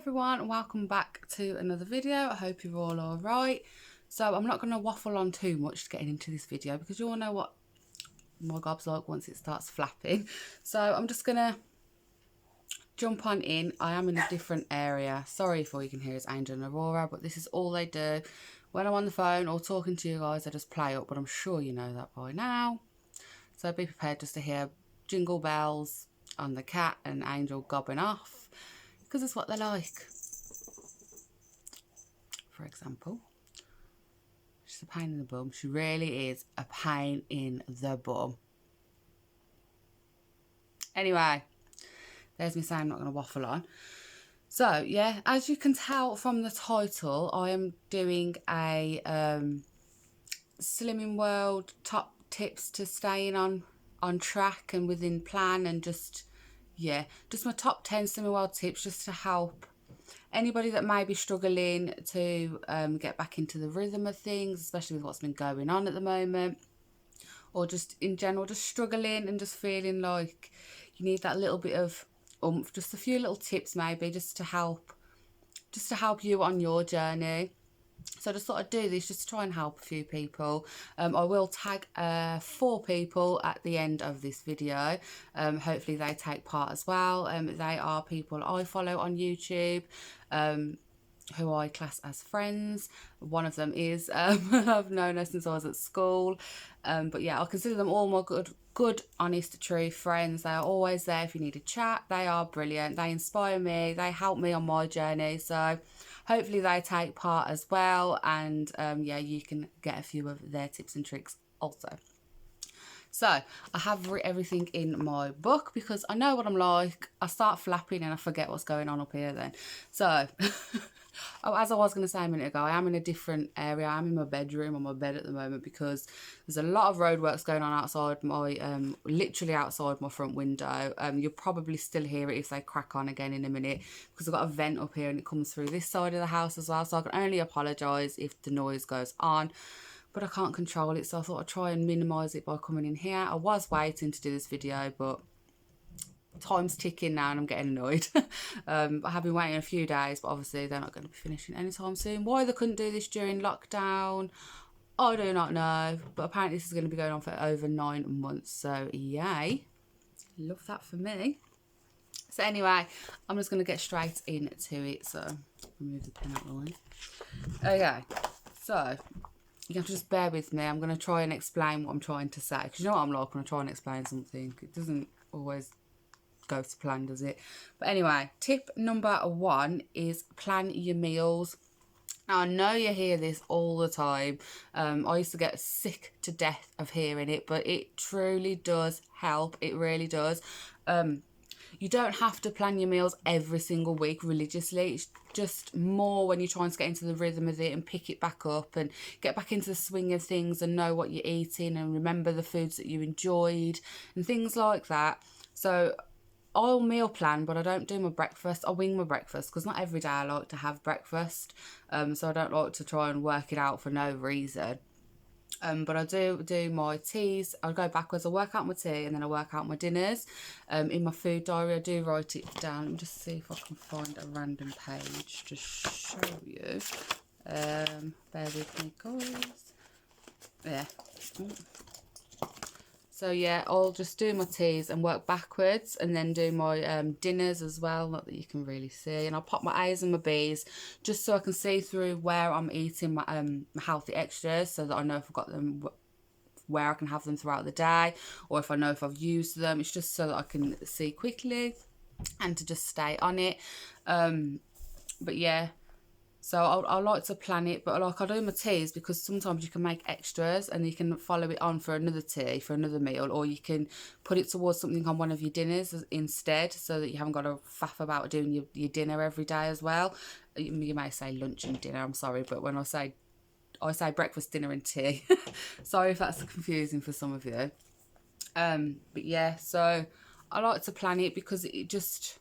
everyone and welcome back to another video. I hope you're all alright. So I'm not going to waffle on too much getting into this video because you all know what my gob's like once it starts flapping. So I'm just going to jump on in. I am in a different area. Sorry if all you can hear is Angel and Aurora, but this is all they do. When I'm on the phone or talking to you guys, I just play up, but I'm sure you know that by now. So be prepared just to hear jingle bells on the cat and Angel gobbing off, because it's what they like. For example, she's a pain in the bum. She really is a pain in the bum. Anyway, there's me saying I'm not going to waffle on. So, yeah, as you can tell from the title, I am doing a Slimming World top tips to staying on track and within plan, and just my top 10 Slimming World tips just to help anybody that may be struggling to get back into the rhythm of things, especially with what's been going on at the moment, or just in general just struggling and just feeling like you need that little bit of oomph. Just a few little tips maybe just to help you on your journey. So I just thought I'd do this just to try and help a few people. I will tag 4 people at the end of this video. Hopefully they take part as well. They are people I follow on YouTube, who I class as friends. One of them is I've known her since I was at school. But yeah, I consider them all my good, honest, true friends. They are always there if you need a chat. They are brilliant. They inspire me. They help me on my journey. So hopefully they take part as well, and yeah, you can get a few of their tips and tricks also. So I have everything in my book because I know what I'm like. I start flapping and I forget what's going on up here then. So oh, as I was going to say a minute ago, I am in a different area. I'm in my bedroom, on my bed at the moment, because there's a lot of roadworks going on outside my, literally outside my front window. You'll probably still hear it if they crack on again in a minute, because I've got a vent up here and it comes through this side of the house as well. So I can only apologise if the noise goes on, but I can't control it. So I thought I'd try and minimise it by coming in here. I was waiting to do this video, but time's ticking now and I'm getting annoyed. I have been waiting a few days, but obviously they're not going to be finishing anytime soon. Why they couldn't do this during lockdown, I do not know, but apparently this is going to be going on for over 9 months, so yay, love that for me. So anyway, I'm just going to get straight into it. So remove the pen out of the way. Okay, so you have to just bear with me. I'm going to try and explain what I'm trying to say, because you know what I'm like when I try and explain something, it doesn't always go to plan, does it? But anyway, tip number 1 is plan your meals. Now, I know you hear this all the time. I used to get sick to death of hearing it, but it truly does help. It really does. You don't have to plan your meals every single week religiously. It's just more when you're trying to get into the rhythm of it and pick it back up and get back into the swing of things and know what you're eating and remember the foods that you enjoyed and things like that. So I'll meal plan, but I don't do my breakfast. I wing my breakfast because not every day I like to have breakfast. So I don't like to try and work it out for no reason. But I do my teas. I go backwards. I work out my tea and then I work out my dinners. In my food diary, I do write it down. Let me just see if I can find a random page to show you. Bear with me, guys. Yeah. So yeah, I'll just do my teas and work backwards, and then do my dinners as well, not that you can really see. And I'll pop my A's and my B's just so I can see through where I'm eating my healthy extras, so that I know if I've got them, where I can have them throughout the day, or if I know if I've used them. It's just so that I can see quickly and to just stay on it. But yeah. So I like to plan it, but like I do my teas because sometimes you can make extras and you can follow it on for another tea, for another meal, or you can put it towards something on one of your dinners instead, so that you haven't got to faff about doing your dinner every day as well. You may say lunch and dinner, I'm sorry, but when I say breakfast, dinner and tea. Sorry if that's confusing for some of you. But yeah, so I like to plan it because it just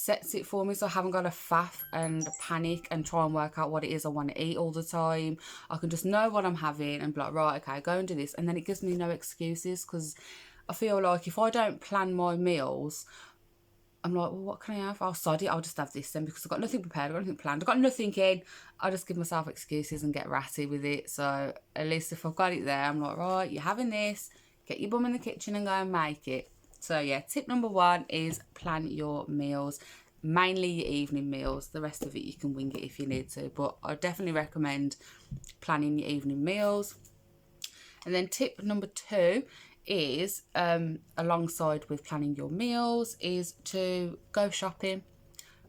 sets it for me, so I haven't got to faff and panic and try and work out what it is I want to eat all the time. I can just know what I'm having and be like, right, okay, go and do this. And then it gives me no excuses, because I feel like if I don't plan my meals, I'm like, well, what can I have? I'll sod it. I'll just have this then because I've got nothing prepared. I've got nothing planned. I've got nothing in. I'll just give myself excuses and get ratty with it. So at least if I've got it there, I'm like, right, you're having this. Get your bum in the kitchen and go and make it. So yeah, tip number 1 is plan your meals. Mainly your evening meals. The rest of it you can wing it if you need to. But I definitely recommend planning your evening meals. And then tip number 2 is, alongside with planning your meals, is to go shopping.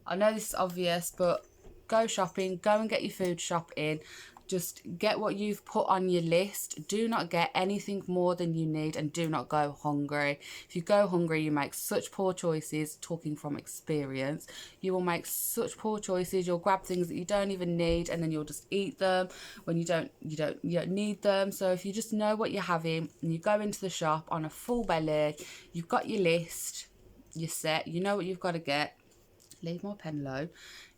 I know this is obvious, but go shopping, go and get your food shopping. Just get what you've put on your list. Do not get anything more than you need, and do not go hungry. If you go hungry, you make such poor choices. Talking from experience, you will make such poor choices. You'll grab things that you don't even need, and then you'll just eat them when you don't need them. So if you just know what you're having and you go into the shop on a full belly, you've got your list, you're set, you know what you've got to get. Leave my pen low.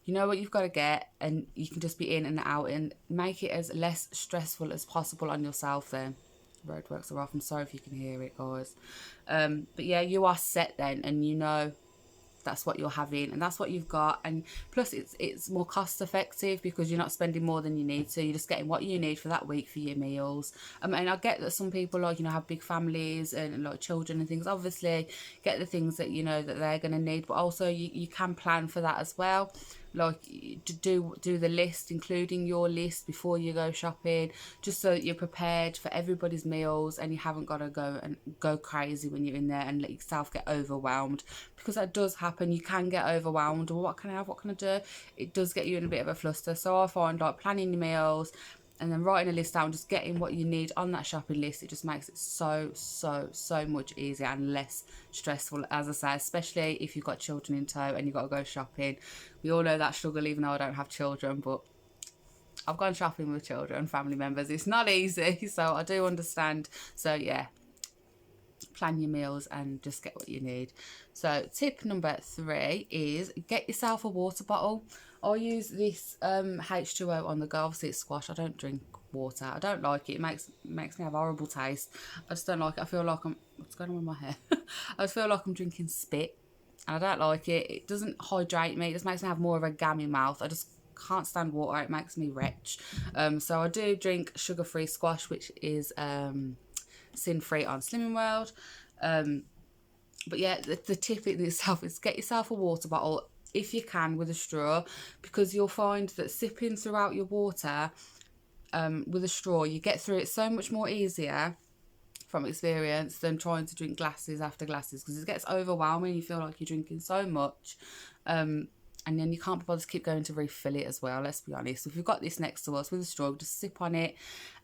You know what you've got to get, and you can just be in and out, and make it as less stressful as possible on yourself then. Roadworks are off. I'm sorry if you can hear it, guys. But yeah, you are set then, and you know that's what you're having and that's what you've got. And plus it's more cost effective because you're not spending more than you need to. You're just getting what you need for that week for your meals. And I get that some people, like, you know, have big families and like children and things. Obviously get the things that you know that they're going to need, but also you can plan for that as well. Like, to do the list, including your list before you go shopping, just so that you're prepared for everybody's meals and you haven't got to go crazy when you're in there and let yourself get overwhelmed, because that does happen. You can get overwhelmed. Well, what can I have? What can I do? It does get you in a bit of a fluster. So I find, like, planning your meals and then writing a list down, just getting what you need on that shopping list, it just makes it so much easier and less stressful, as I say, especially if you've got children in tow and you've got to go shopping. We all know that struggle, even though I don't have children, but I've gone shopping with children, family members. It's not easy, so I do understand. So yeah, plan your meals and just get what you need. So tip number 3 is get yourself a water bottle. I use this H2O on the go. Obviously it's squash. I don't drink water. I don't like it. It makes me have horrible taste. I just don't like it. I feel like what's going on with my hair? I just feel like I'm drinking spit, and I don't like it. It doesn't hydrate me. It just makes me have more of a gammy mouth. I just can't stand water. It makes me retch. So I do drink sugar-free squash, which is sin-free on Slimming World. But yeah, the tip in itself is get yourself a water bottle, if you can, with a straw, because you'll find that sipping throughout your water with a straw, you get through it so much more easier from experience than trying to drink glasses after glasses, because it gets overwhelming. You feel like you're drinking so much, and then you can't be bothered to keep going to refill it as well. Let's be honest. If you've got this next to us with a straw, just sip on it,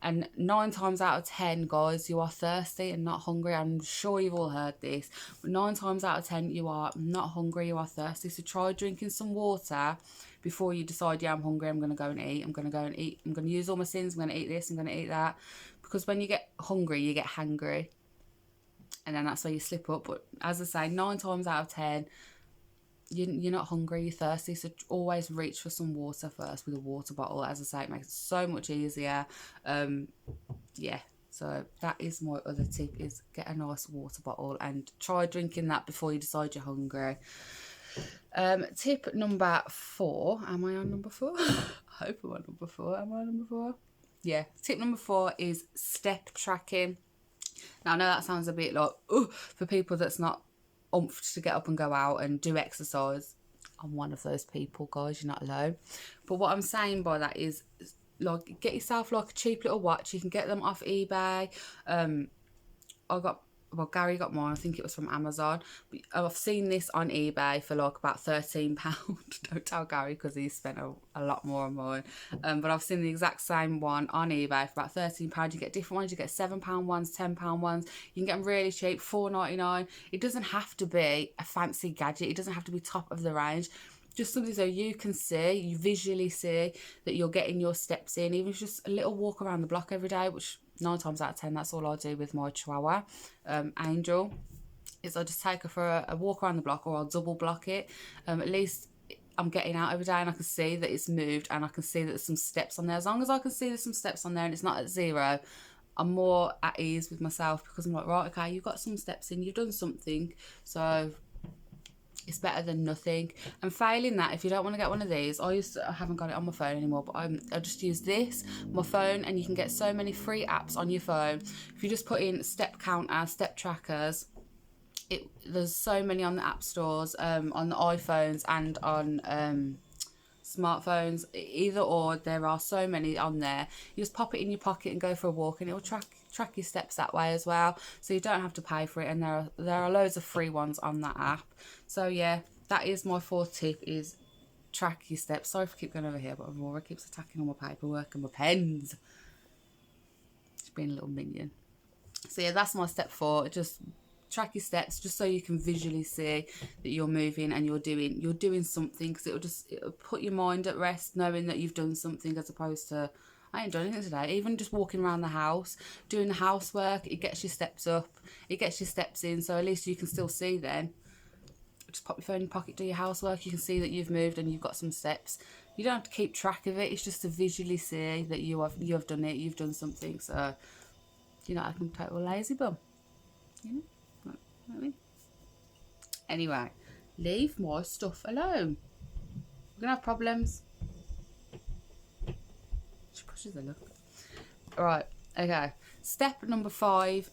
and 9 times out of 10, guys, you are thirsty and not hungry. I'm sure you've all heard this, but 9 times out of 10 you are not hungry, you are thirsty. So try drinking some water before you decide, yeah, I'm hungry, I'm going to go and eat, I'm going to use all my sins, I'm going to eat this, I'm going to eat that. Because when you get hungry, you get hangry, and then that's where you slip up. But as I say, 9 times out of 10, you're not hungry, you're thirsty. So always reach for some water first with a water bottle. As I say, it makes it so much easier. Yeah, so that is my other tip, is get a nice water bottle and try drinking that before you decide you're hungry. Tip number 4. Am I on number 4? I hope I'm on number 4. Am I on number 4? Yeah, tip number 4 is step tracking. Now I know that sounds a bit like, for people that's not oomphed to get up and go out and do exercise. I'm one of those people, guys, you're not alone. But what I'm saying by that is, like, get yourself like a cheap little watch. You can get them off eBay. Gary got mine, I think it was from Amazon, but I've seen this on eBay for like about £13. Don't tell Gary, because he spent a lot more on mine, but I've seen the exact same one on eBay for about £13. You get different ones, you get £7 ones, £10 ones. You can get them really cheap, £4.99. It doesn't have to be a fancy gadget, it doesn't have to be top of the range. Just something so you can see, you visually see that you're getting your steps in, even if it's just a little walk around the block every day, which 9 times out of 10, that's all I do with my Chihuahua, Angel, is I just take her for a walk around the block, or I'll double block it. At least I'm getting out every day and I can see that it's moved, and I can see that there's some steps on there. As long as I can see there's some steps on there and it's not at 0, I'm more at ease with myself, because I'm like, right, okay, you've got some steps in, you've done something. So It's better than nothing. And failing that, if you don't want to get one of these, I haven't got it on my phone anymore, but I just use this, my phone, and you can get so many free apps on your phone. If you just put in step counter, step trackers, there's so many on the app stores, on the iPhones and on smartphones, either or. There are so many on there. You just pop it in your pocket and go for a walk, and it will track your steps that way as well, so you don't have to pay for it. And there are loads of free ones on that app. So yeah, that is my fourth tip, is track your steps. Sorry if I keep going over here, but Aurora keeps attacking all my paperwork and my pens. She's being a little minion. So yeah, that's my step 4. Just track your steps, just so you can visually see that you're moving and you're doing something, because it'll put your mind at rest knowing that you've done something, as opposed to I ain't done anything today. Even just walking around the house, doing the housework, it gets your steps up, it gets your steps in, so at least you can still see then. Just pop your phone in your pocket, do your housework, you can see that you've moved and you've got some steps. You don't have to keep track of it, it's just to visually see that you have done it, you've done something. So you're not like a total lazy bum, you know what I mean? Anyway, leave my stuff alone. We're gonna have problems. She pushes the look. Right, okay. Tip number 5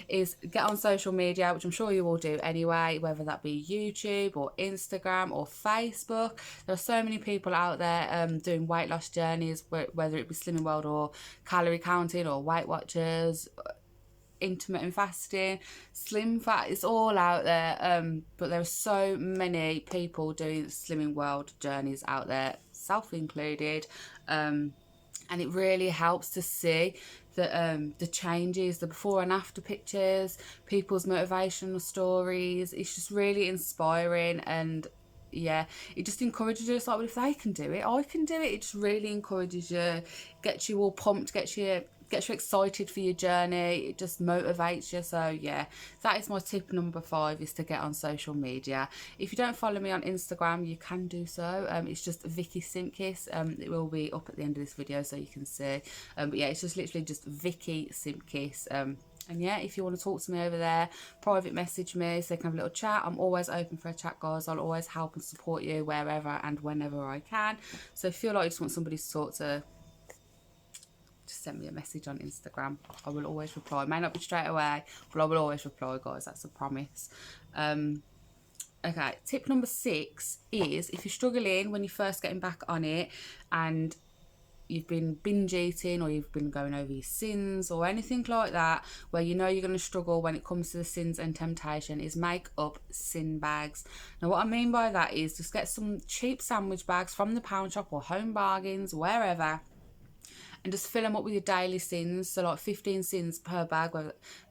is get on social media, which I'm sure you all do anyway, whether that be YouTube or Instagram or Facebook. There are so many people out there doing weight loss journeys, whether it be Slimming World or calorie counting or Weight Watchers, intermittent fasting, slim fat. It's all out there, but there are so many people doing Slimming World journeys out there, self included, and it really helps to see the changes, the before and after pictures, people's motivational stories. It's just really inspiring, and yeah, it just encourages you. It's like, well, if they can do it, I can do it. It just really encourages you, gets you all pumped, gets you excited for your journey. It just motivates you. So yeah, that is my tip number 5, is to get on social media. If you don't follow me on Instagram, you can do so. It's just Vicky SIMKISS. It will be up at the end of this video so you can see, but yeah, it's just literally just Vicky SIMKISS. And yeah, if you want to talk to me over there, private message me so you can have a little chat. I'm always open for a chat, guys. I'll always help and support you wherever and whenever I can. So if you feel like you just want somebody to talk to, just send me a message on Instagram. I will always reply. It may not be straight away, but I will always reply, guys. That's a promise. Okay, tip number 6 is, if you're struggling when you're first getting back on it and you've been binge eating, or you've been going over your sins or anything like that, where you know you're going to struggle when it comes to the sins and temptation, is make up sin bags. Now what I mean by that is just get some cheap sandwich bags from the pound shop or Home Bargains, wherever, and just fill them up with your daily sins. So like 15 sins per bag,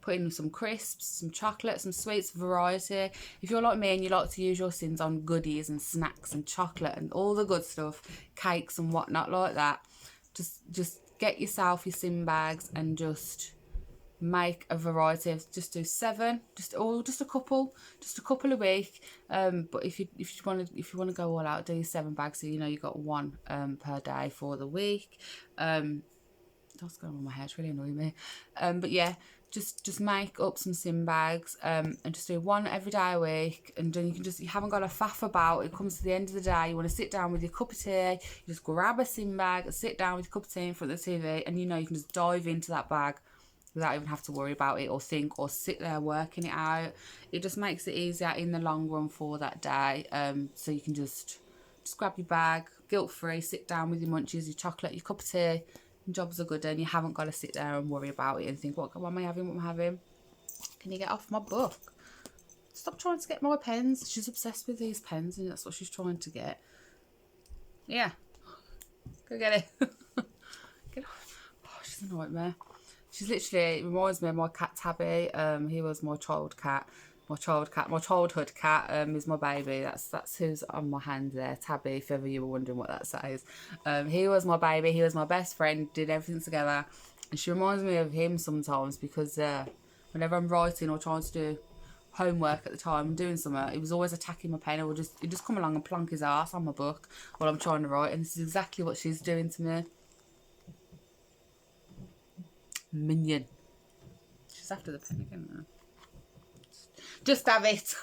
put in some crisps, some chocolate, some sweets, variety. If you're like me and you like to use your sins on goodies and snacks and chocolate and all the good stuff, cakes and whatnot like that, just get yourself your sin bags and just make a variety of, just do 7, just a couple a week. But if you want to go all out, do your 7 bags, so you know you got 1 per day for the week. That's going on in my hair, it's really annoying me. But yeah, just make up some sin bags, and just do 1 every day a week, and then you haven't got to faff about. It comes to the end of the day, you want to sit down with your cup of tea, you just grab a sin bag, sit down with your cup of tea in front of the TV, and you know you can just dive into that bag without even have to worry about it or think or sit there working it out. It just makes it easier in the long run for that day. So you can just grab your bag, guilt-free, sit down with your munchies, your chocolate, your cup of tea, and jobs are good, and you haven't got to sit there and worry about it and think, what am I having, what am I having? Can you get off my book? Stop trying to get my pens. She's obsessed with these pens, and that's what she's trying to get. Yeah. Go get it. Get off. Oh, she's a nightmare. She's literally, it reminds me of my cat Tabby. He was my childhood cat. My childhood cat is my baby. That's who's on my hand there, Tabby, if ever you were wondering what that says. He was my baby. He was my best friend. Did everything together. And she reminds me of him sometimes, because whenever I'm writing or trying to do homework at the time, I'm doing something, he was always attacking my pen. He'd just come along and plonk his ass on my book while I'm trying to write. And this is exactly what she's doing to me. Minion. She's after the pen again now. Just have it.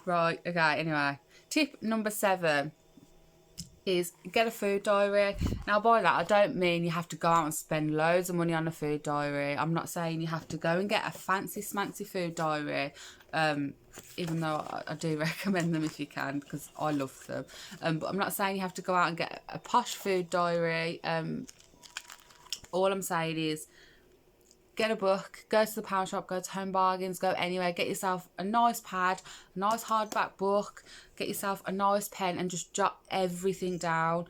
Right, okay, anyway. Tip number 7 is get a food diary. Now by that I don't mean you have to go out and spend loads of money on a food diary. I'm not saying you have to go and get a fancy smancy food diary, even though I do recommend them if you can, because I love them, but I'm not saying you have to go out and get a posh food diary. All I'm saying is get a book, go to the pound shop, go to Home Bargains, go anywhere, get yourself a nice pad, a nice hardback book, get yourself a nice pen and just jot everything down.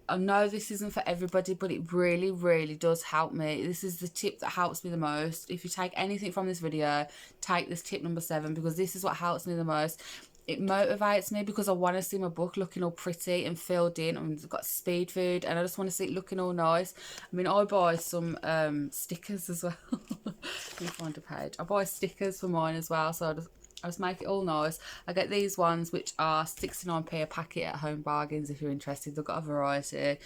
I know this isn't for everybody, but it really, really does help me. This is the tip that helps me the most. If you take anything from this video, take this tip number 7, because this is what helps me the most. It motivates me because I want to see my book looking all pretty and filled in, and I've got speed food and I just want to see it looking all nice. I mean, I buy some stickers as well. Let me find a page. I buy stickers for mine as well, so I just make it all nice. I get these ones which are 69p a packet at Home Bargains if you're interested. They've got a variety.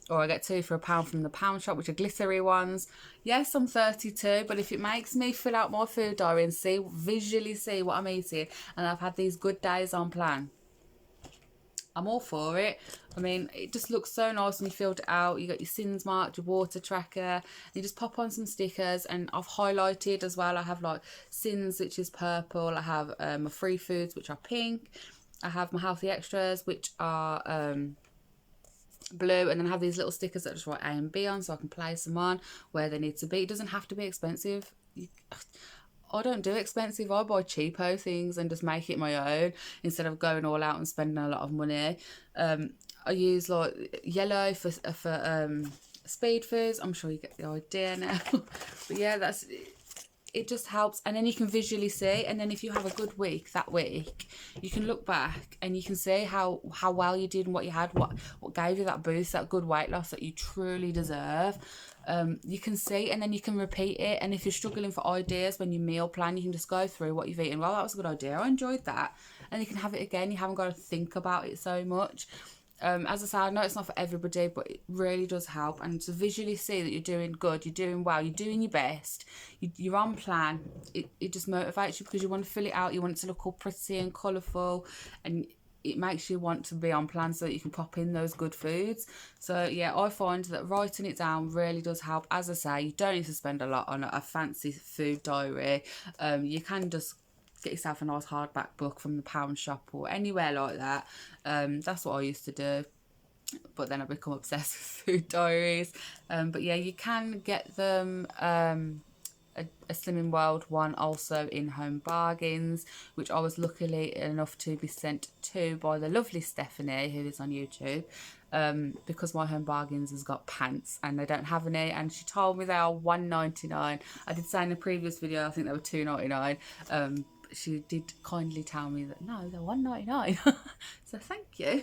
Or I get 2 for £1 from the pound shop, which are glittery ones. Yes, I'm 32, but if it makes me fill out my food diary and visually see what I'm eating, and I've had these good days on plan, I'm all for it. I mean, it just looks so nice when you filled it out. You got your sins marked, your water tracker, and you just pop on some stickers. And I've highlighted as well. I have like sins, which is purple. I have my free foods, which are pink. I have my healthy extras, which are blue, and then I have these little stickers that just write A and B on, so I can place them on where they need to be. It doesn't have to be expensive. I don't do expensive. I buy cheapo things and just make it my own instead of going all out and spending a lot of money. I use like yellow for speed foods. I'm sure you get the idea now. But yeah, it just helps, and then you can visually see, and then if you have a good week that week, you can look back and you can see how well you did and what you had, what gave you that boost, that good weight loss that you truly deserve. You can see, and then you can repeat it. And if you're struggling for ideas when you meal plan, you can just go through what you've eaten. Well, that was a good idea, I enjoyed that, and you can have it again. You haven't got to think about it so much. As I said, I know it's not for everybody, but it really does help. And to visually see that you're doing good, you're doing well, you're doing your best, you're on plan, it just motivates you, because you want to fill it out, you want it to look all pretty and colourful, and it makes you want to be on plan so that you can pop in those good foods. So yeah, I find that writing it down really does help. As I say, you don't need to spend a lot on a fancy food diary. You can just get yourself a nice hardback book from the pound shop or anywhere like that. That's what I used to do, but then I become obsessed with food diaries. But yeah, you can get them a Slimming World one also in Home Bargains, which I was luckily enough to be sent to by the lovely Stephanie, who is on YouTube, because my Home Bargains has got pants and they don't have any, and she told me they are $1.99. I did say in the previous video I think they were $2.99. She did kindly tell me that no, they're $1.99. So thank you.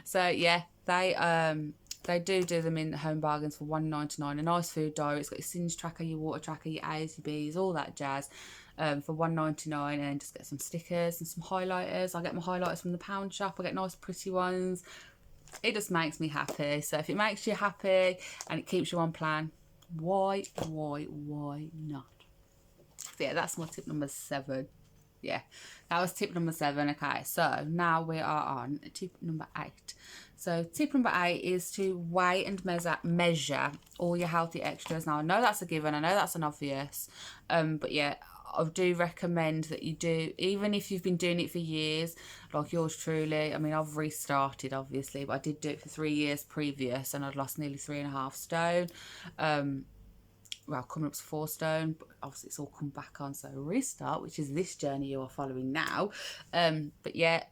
So yeah, they do them in Home Bargains for $1.99. A nice food diary. It's got your sins tracker, your water tracker, your A's, your B's, all that jazz, for $1.99. And then just get some stickers and some highlighters. I get my highlighters from the pound shop. I get nice pretty ones. It just makes me happy. So if it makes you happy and it keeps you on plan, why not? So yeah, that's my tip number 7. Yeah, that was tip number 7. Okay, so now we are on tip number 8. So tip number 8 is to weigh and measure all your healthy extras. Now I know that's a given, I know that's an obvious, but yeah, I do recommend that you do, even if you've been doing it for years, like yours truly. I mean, I've restarted obviously, but I did do it for 3 years previous, and I'd lost nearly 3.5 stone. Well, coming up to 4 stone, but obviously it's all come back on, so restart, which is this journey you are following now. But yeah,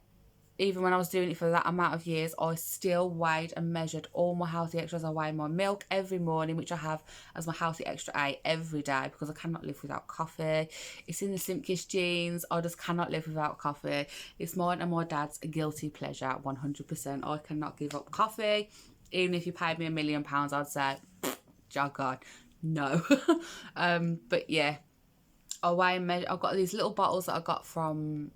even when I was doing it for that amount of years, I still weighed and measured all my healthy extras. I weigh my milk every morning, which I have as my healthy extra A every day, because I cannot live without coffee. It's in the SIMKISS genes. I just cannot live without coffee. It's mine and my dad's a guilty pleasure, 100%. I cannot give up coffee. Even if you paid me £1 million, I'd say, jog on. No. But yeah, I weigh and measure. I've got these little bottles that I got from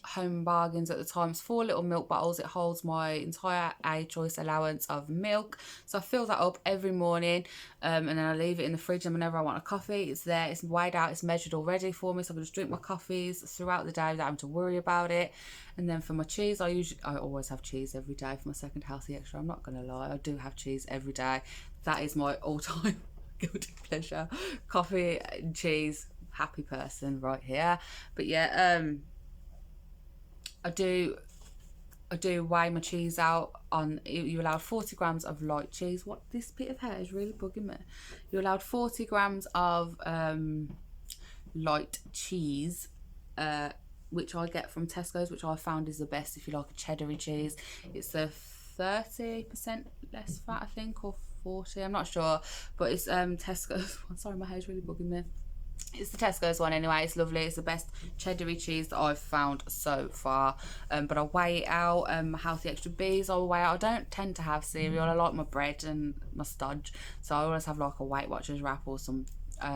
Home Bargains at the time. It's 4 little milk bottles. It holds my entire A choice allowance of milk, so I fill that up every morning, and then I leave it in the fridge, and whenever I want a coffee, it's there, it's weighed out, it's measured already for me, so I can just drink my coffees throughout the day without having to worry about it. And then for my cheese, I always have cheese every day for my second healthy extra. I'm not gonna lie, I do have cheese every day. That is my all-time guilty pleasure. Coffee and cheese, happy person right here. But yeah, I do weigh my cheese out on, you're allowed 40 grams of light cheese. What, this bit of hair is really bugging me. You're allowed 40 grams of light cheese, which I get from Tesco's, which I found is the best if you like a cheddary cheese. It's a 30% less fat, I think, or 40, I'm not sure, but it's Tesco's. Sorry, my hair's really bugging me. It's the Tesco's one anyway. It's lovely. It's the best cheddary cheese that I've found so far. But I weigh it out. My healthy extra B's I weigh out. I don't tend to have cereal. I like my bread and my stodge, so I always have like a Weight Watchers wrap or some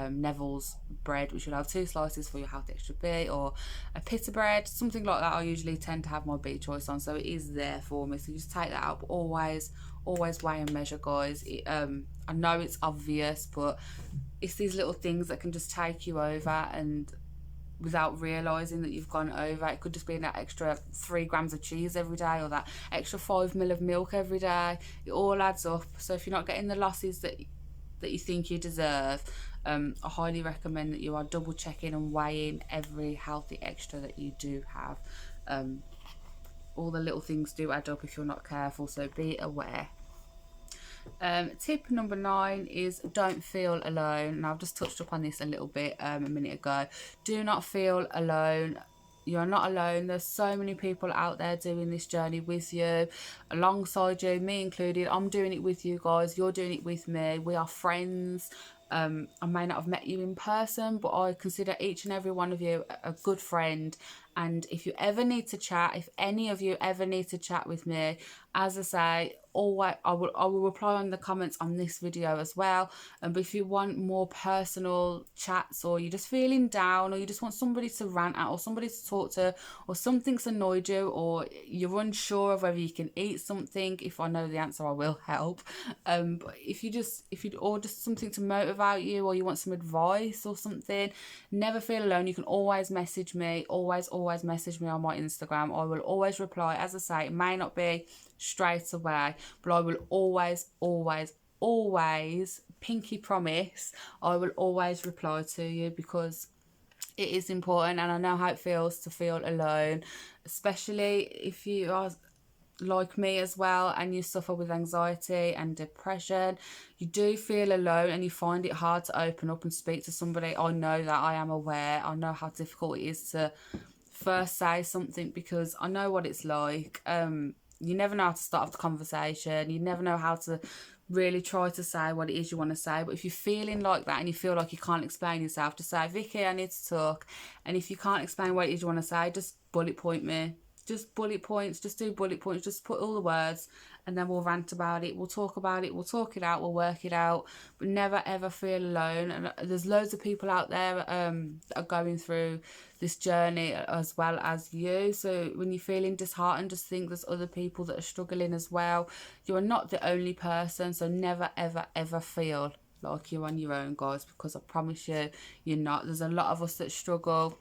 Neville's bread, which will have 2 slices for your healthy extra B, or a pita bread, something like that. I usually tend to have my B choice on, so it is there for me. So you just take that out, but always weigh and measure, guys. I know it's obvious, but it's these little things that can just take you over, and without realising that you've gone over. It could just be that extra 3 grams of cheese every day, or that extra 5 ml of milk every day. It all adds up. So if you're not getting the losses that you think you deserve, I highly recommend that you are double checking and weighing every healthy extra that you do have. All the little things do add up if you're not careful, so be aware. Tip number 9 is don't feel alone. And I've just touched upon this a little bit a minute ago. Do not feel alone. You're not alone. There's so many people out there doing this journey with you, alongside you, me included. I'm doing it with you guys. You're doing it with me. We are friends. I may not have met you in person, but I consider each and every one of you a good friend. And if you ever need to chat, if any of you ever need to chat with me, as I say, always I will reply on the comments on this video as well. But if you want more personal chats, or you're just feeling down, or you just want somebody to rant at, or somebody to talk to, or something's annoyed you, or you're unsure of whether you can eat something, if I know the answer, I will help. But or just something to motivate you, or you want some advice or something, never feel alone. You can always message me. Always message me on my Instagram. I will always reply. As I say, it may not be straight away, but I will always pinky promise I will always reply to you, because it is important, and I know how it feels to feel alone, especially if you are like me as well and you suffer with anxiety and depression. You do feel alone and you find it hard to open up and speak to somebody. I know that. I am aware. I know how difficult it is to first say something, because I know what it's like. You never know how to start off the conversation. You never know how to really try to say what it is you want to say. But if you're feeling like that and you feel like you can't explain yourself, just say, Vicky, I need to talk. And if you can't explain what it is you want to say, just bullet point me. Just bullet points. Just do bullet points. Just put all the words, and then we'll rant about it. We'll talk about it. We'll talk it out. We'll work it out. But never, ever feel alone. And there's loads of people out there that are going through this journey as well as you. So when you're feeling disheartened, just think there's other people that are struggling as well. You are not the only person. So never, ever, ever feel like you're on your own, guys, because I promise you, you're not. There's a lot of us that struggle.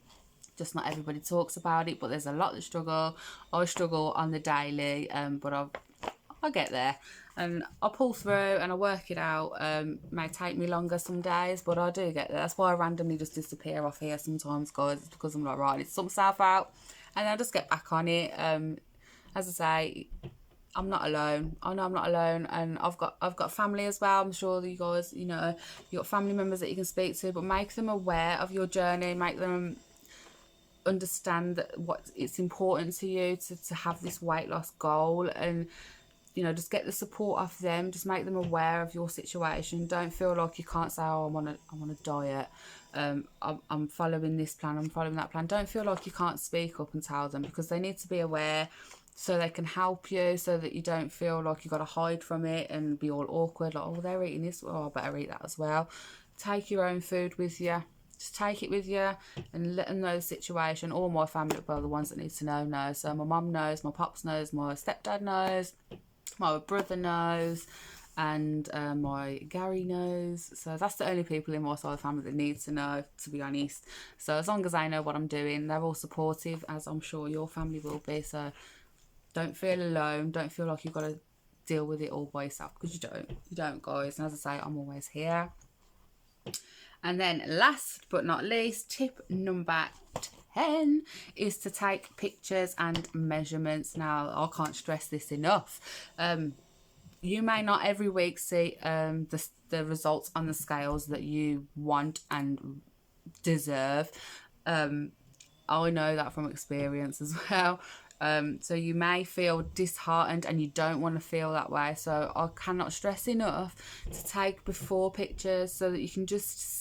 Just not everybody talks about it, but there's a lot that struggle. I struggle on the daily, but I get there, and I pull through and I work it out. May take me longer some days, but I do get there. That's why I randomly just disappear off here sometimes, guys. It's because I'm like, right, I need to sort myself out, and I just get back on it. As I say, I'm not alone. I know I'm not alone, and I've got family as well. I'm sure that you guys, you got family members that you can speak to, but make them aware of your journey. Make them understand that it's important to you to have this weight loss goal, and just get the support off them. Just make them aware of your situation. Don't feel like you can't say, oh, I'm on a diet, I'm following this plan, I'm following that plan. Don't feel like you can't speak up and tell them, because they need to be aware so they can help you, so that you don't feel like you got to hide from it and be all awkward, like, oh, they're eating this, oh, I better eat that as well. Take your own food with you. just take it with you and let them know the situation. All my family, well, the ones that need to know. So my mum knows, my pops knows, my stepdad knows, my brother knows, and my Gary knows. So that's the only people in my side of the family that need to know, to be honest. So as long as I know what I'm doing, they're all supportive, as I'm sure your family will be. So don't feel alone. Don't feel like you've got to deal with it all by yourself, because you don't, guys. And as I say, I'm always here. And then last but not least, tip number 10 is to take pictures and measurements. Now, I can't stress this enough. You may not every week see the results on the scales that you want and deserve. I know that from experience as well. So you may feel disheartened, and you don't want to feel that way. So I cannot stress enough to take before pictures, so that you can just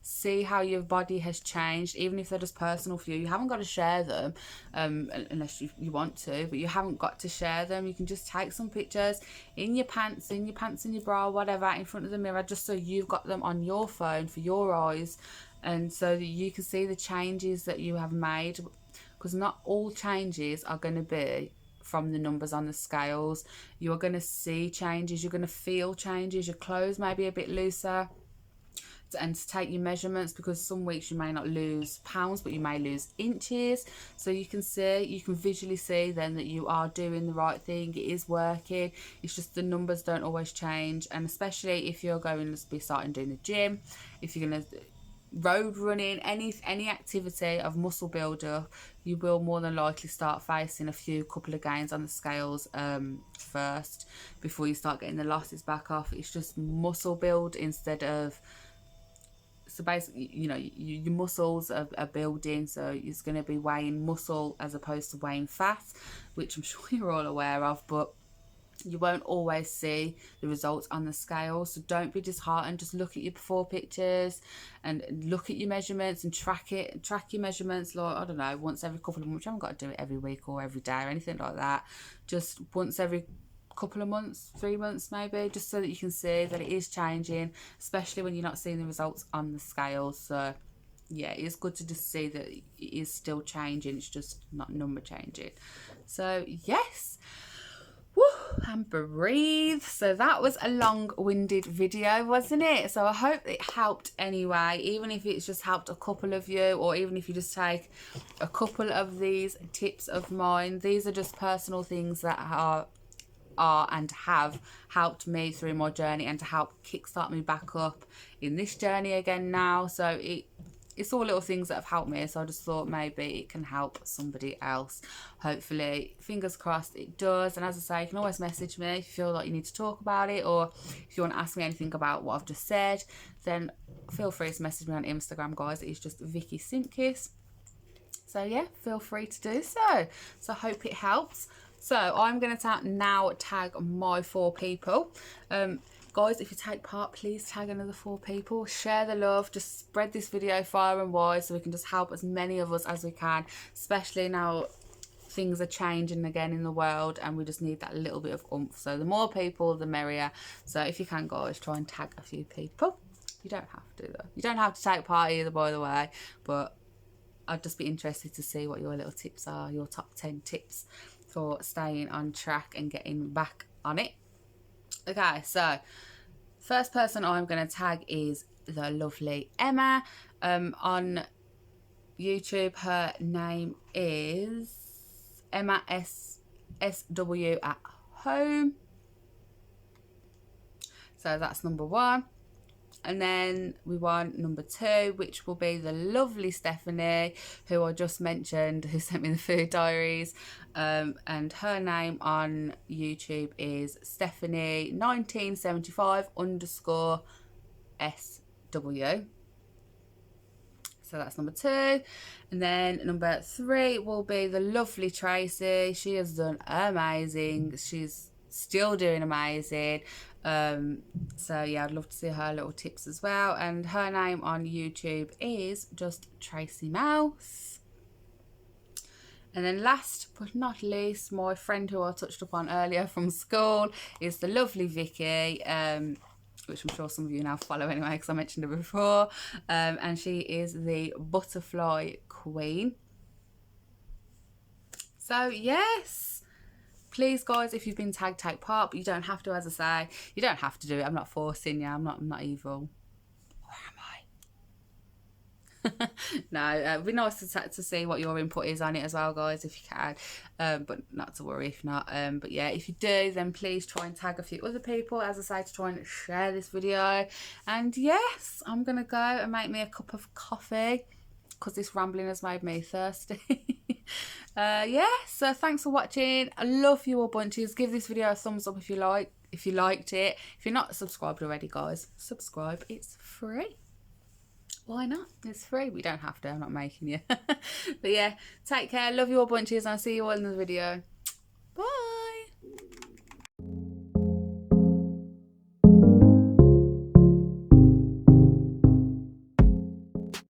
see how your body has changed, even if they're just personal for you. You haven't got to share them unless you want to, but you haven't got to share them. You can just take some pictures in your pants, in your bra, whatever, in front of the mirror, just so you've got them on your phone for your eyes, and so that you can see the changes that you have made. Because not all changes are going to be from the numbers on the scales. You're going to see changes, you're going to feel changes. Your clothes may be a bit looser. And to take your measurements, because some weeks you may not lose pounds, but you may lose inches. So you can visually see then that you are doing the right thing. It is working. It's just the numbers don't always change. And especially if you're going to be starting doing the gym, if you're going to road running, any activity of muscle builder, you will more than likely start facing a couple of gains on the scales first, before you start getting the losses back off. It's just muscle build instead of, so basically, your muscles are building, so it's going to be weighing muscle as opposed to weighing fat, which I'm sure you're all aware of, but you won't always see the results on the scale. So don't be disheartened. Just look at your before pictures and look at your measurements and track your measurements, like, I don't know, once every couple of months. You haven't got to do it every week or every day or anything like that. Just once every couple of months, 3 months maybe, just so that you can see that it is changing, especially when you're not seeing the results on the scale. So yeah, it's good to just see that it is still changing. It's just not number changing. So yes. Woo, and breathe. So that was a long-winded video, wasn't it? So I hope it helped anyway, even if it's just helped a couple of you, or even if you just take a couple of these tips of mine. These are just personal things that are and have helped me through my journey, and to help kickstart me back up in this journey again now. So it's all little things that have helped me, so I just thought maybe it can help somebody else. Hopefully, fingers crossed it does. And as I say, you can always message me if you feel like you need to talk about it, or if you want to ask me anything about what I've just said, then feel free to message me on Instagram, guys. It's just Vicky SIMKISS. So yeah, feel free to do so. So I hope it helps. So I'm going to now tag my 4 people. Guys, if you take part, please tag another 4 people. Share the love. Just spread this video far and wide, so we can just help as many of us as we can, especially now things are changing again in the world, and we just need that little bit of oomph. So the more people, the merrier. So if you can, guys, try and tag a few people. You don't have to, though. You don't have to take part either, by the way, but I'd just be interested to see what your little tips are, your top 10 tips for staying on track and getting back on it. Okay, so first person I'm going to tag is the lovely Emma. On YouTube, her name is Emma SW at home. So that's number 1. And then we want number 2, which will be the lovely Stephanie, who I just mentioned, who sent me the food diaries. And her name on YouTube is Stephanie 1975 _ SW. So that's number 2. And then number 3 will be the lovely Tracy. She has done amazing. She's still doing amazing. So yeah, I'd love to see her little tips as well. And her name on YouTube is just Tracy Mouse. And then last but not least, my friend who I touched upon earlier from school is the lovely Vicky. which I'm sure some of you now follow anyway because I mentioned her before, and she is the butterfly queen. So yes, please guys, if you've been tagged, take part, but you don't have to. As I say, you don't have to do it. I'm not forcing you. I'm not evil. Or am I? No, it'd be nice to see what your input is on it as well, guys, if you can, but not to worry if not. But yeah, if you do, then please try and tag a few other people, as I say, to try and share this video. And yes, I'm gonna go and make me a cup of coffee because this rambling has made me thirsty. Yeah, so thanks for watching. I love you all bunches. Give this video a thumbs up if you liked it. If you're not subscribed already, guys, subscribe. It's free. Why not? It's free. We don't have to. I'm not making you. But yeah, take care. Love you all bunches. I'll see you all in the video.